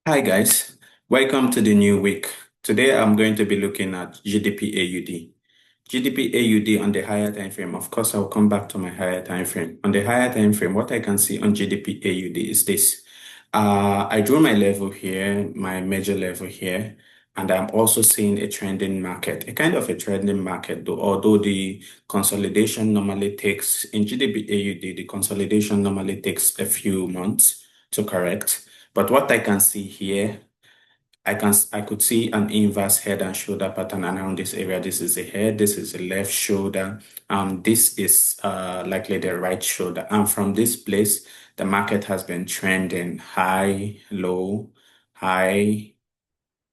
Hi guys, welcome to the new week. Today I'm going to be looking at GBPUSD. GBPUSD on the higher time frame. Of course, I'll come back to my higher time frame. On the higher time frame, what I can see on GBPUSD is this. I drew my level here, my major level here, and I'm also seeing a trending market, a kind of a trending market, though, although the consolidation normally takes, in GBPUSD, the consolidation normally takes a few months to correct. But what I can see here, I could see an inverse head and shoulder pattern around this area. This is a head, this is a left shoulder, this is likely the right shoulder. And from this place, the market has been trending high, low, high,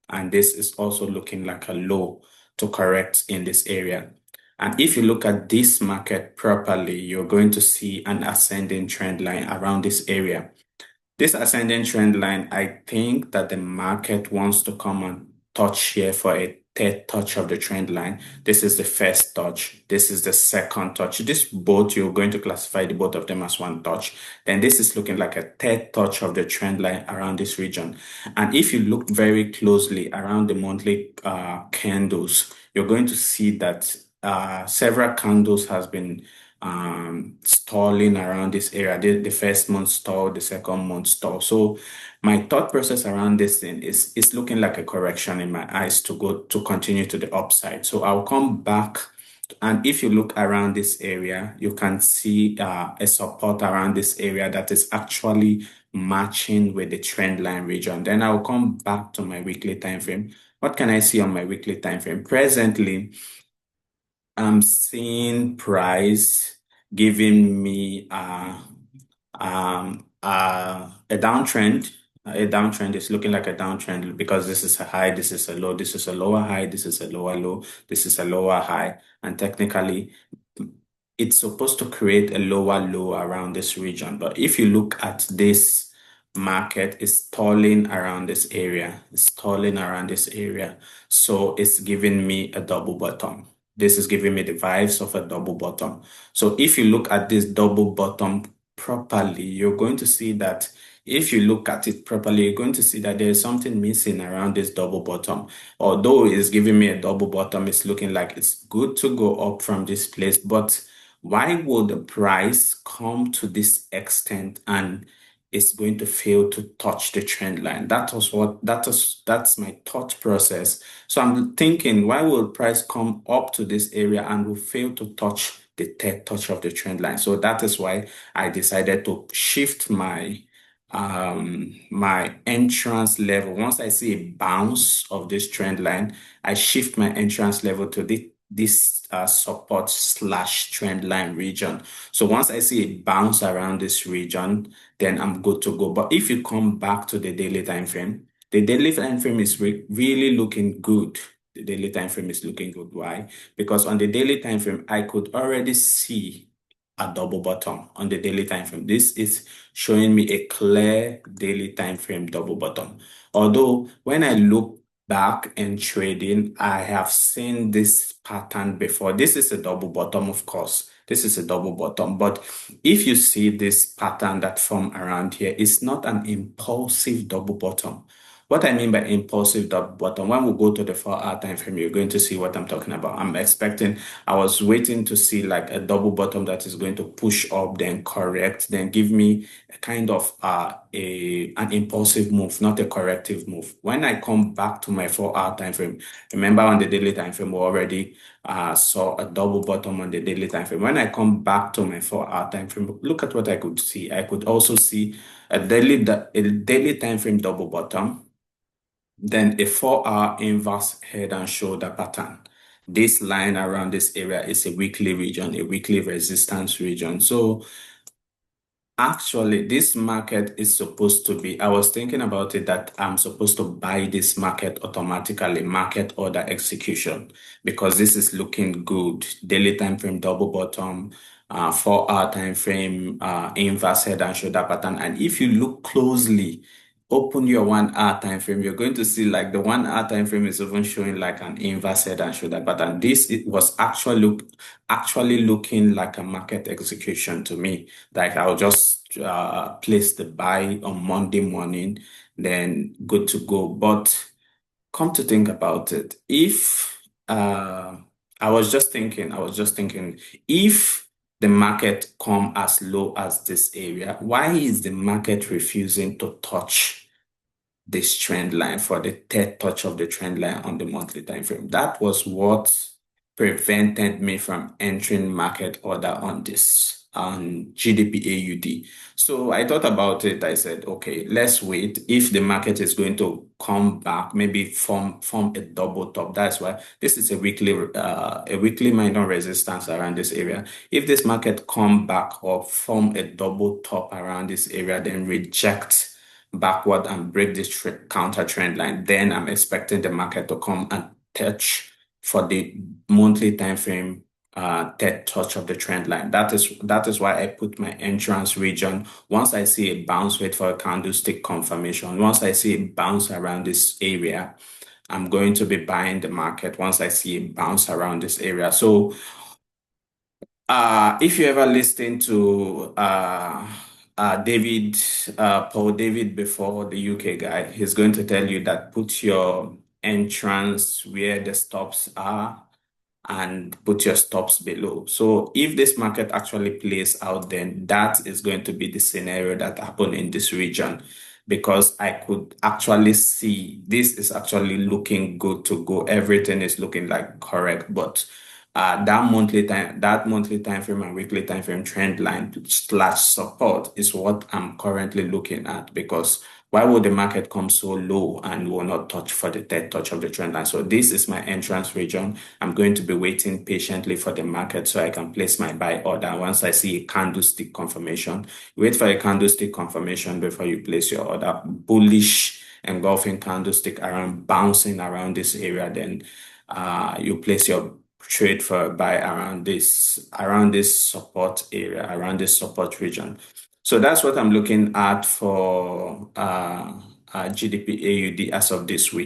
and this is also looking like a low to correct in this area. And if you look at this market properly, you're going to see an ascending trend line around this area. This ascending trend line, I think that the market wants to come and touch here for a third touch of the trend line. This is the first touch. This is the second touch. This both, you're going to classify the both of them as one touch. Then this is looking like a third touch of the trend line around this region. And if you look very closely around the monthly candles, you're going to see that several candles has been stalling around this area. The first month stall, the second month stall. So my thought process around this thing is it's looking like a correction in my eyes to continue to the upside. So I'll come back, and if you look around this area, you can see a support around this area that is actually matching with the trend line region. Then I'll come back to my weekly time frame. What can I see on my weekly time frame? Presently, I'm seeing price giving me a downtrend. A downtrend is looking like a downtrend because this is a high, this is a low, this is a lower high, this is a lower low, this is a lower high, and technically it's supposed to create a lower low around this region. But if you look at this market, it's stalling around this area. It's stalling around this area. So it's giving me a double bottom. This is giving me the vibes of a double bottom. So if you look at this double bottom properly, you're going to see that if you look at it properly, you're going to see that there's something missing around this double bottom. Although it's giving me a double bottom, it's looking like it's good to go up from this place. But why would the price come to this extent and it's going to fail to touch the trend line? That's my thought process. So I'm thinking, why will price come up to this area and will fail to touch the third touch of the trend line? So that is why I decided to shift my entrance level. Once I see a bounce of this trend line, I shift my entrance level to this support / trend line region. So once I see a bounce around this region, then I'm good to go. But if you come back to the daily time frame, the daily time frame is really looking good. The daily time frame is looking good. Why? Because on the daily time frame, I could already see a double bottom on the daily time frame. This is showing me a clear daily time frame double bottom. Although when I look back in trading, I have seen this pattern before. This is a double bottom, of course. This is a double bottom. But if you see this pattern that form around here, it's not an impulsive double bottom. What I mean by impulsive double bottom, when we go to the 4-hour time frame, you're going to see what I'm talking about. I was waiting to see like a double bottom that is going to push up, then correct, then give me a kind of an impulsive move, not a corrective move. When I come back to my 4-hour time frame, remember on the daily time frame, we already saw a double bottom on the daily time frame. When I come back to my 4-hour time frame, look at what I could see. I could also see a daily time frame double bottom, then a 4-hour inverse head and shoulder pattern. This line around this area is a weekly region, a weekly resistance region. So actually, this market is supposed to be, I was thinking about it that I'm supposed to buy this market automatically, market order execution, because this is looking good. Daily time frame double bottom, 4-hour time frame, inverse head and shoulder pattern. And if you look closely, open your 1 hour time frame, you're going to see like the 1 hour time frame is even showing like an inverse head and shoulder pattern. This it was actually looking like a market execution to me. Like I'll just place the buy on Monday morning, then good to go. But come to think about it, if I was just thinking, if the market come as low as this area, why is the market refusing to touch this trend line for the third touch of the trend line on the monthly time frame? That was what prevented me from entering market order on this on GBPUSD. So I thought about it. I said, okay, let's wait. If the market is going to come back, maybe form a double top. That's why this is a weekly minor resistance around this area. If this market come back or form a double top around this area, then reject backward and break this counter trend line, then I'm expecting the market to come and touch for the monthly time frame third touch of the trend line. That is why I put my entrance region. Once I see a bounce, wait for a candlestick confirmation. Once I see a bounce around this area, I'm going to be buying the market once I see a bounce around this area. So if you ever listen to Paul David before, the UK guy, he's going to tell you that put your entrance where the stops are and put your stops below. So if this market actually plays out, then that is going to be the scenario that happened in this region, because I could actually see this is actually looking good to go. Everything is looking like correct, but that monthly time frame and weekly time frame trend line slash support is what I'm currently looking at, because why would the market come so low and will not touch for the third touch of the trend line? So this is my entrance region. I'm going to be waiting patiently for the market so I can place my buy order. Once I see a candlestick confirmation, wait for a candlestick confirmation before you place your order. Bullish engulfing candlestick around bouncing around this area, then you place your trade for a buy around this support area, around this support region. So that's what I'm looking at for GBPUSD as of this week.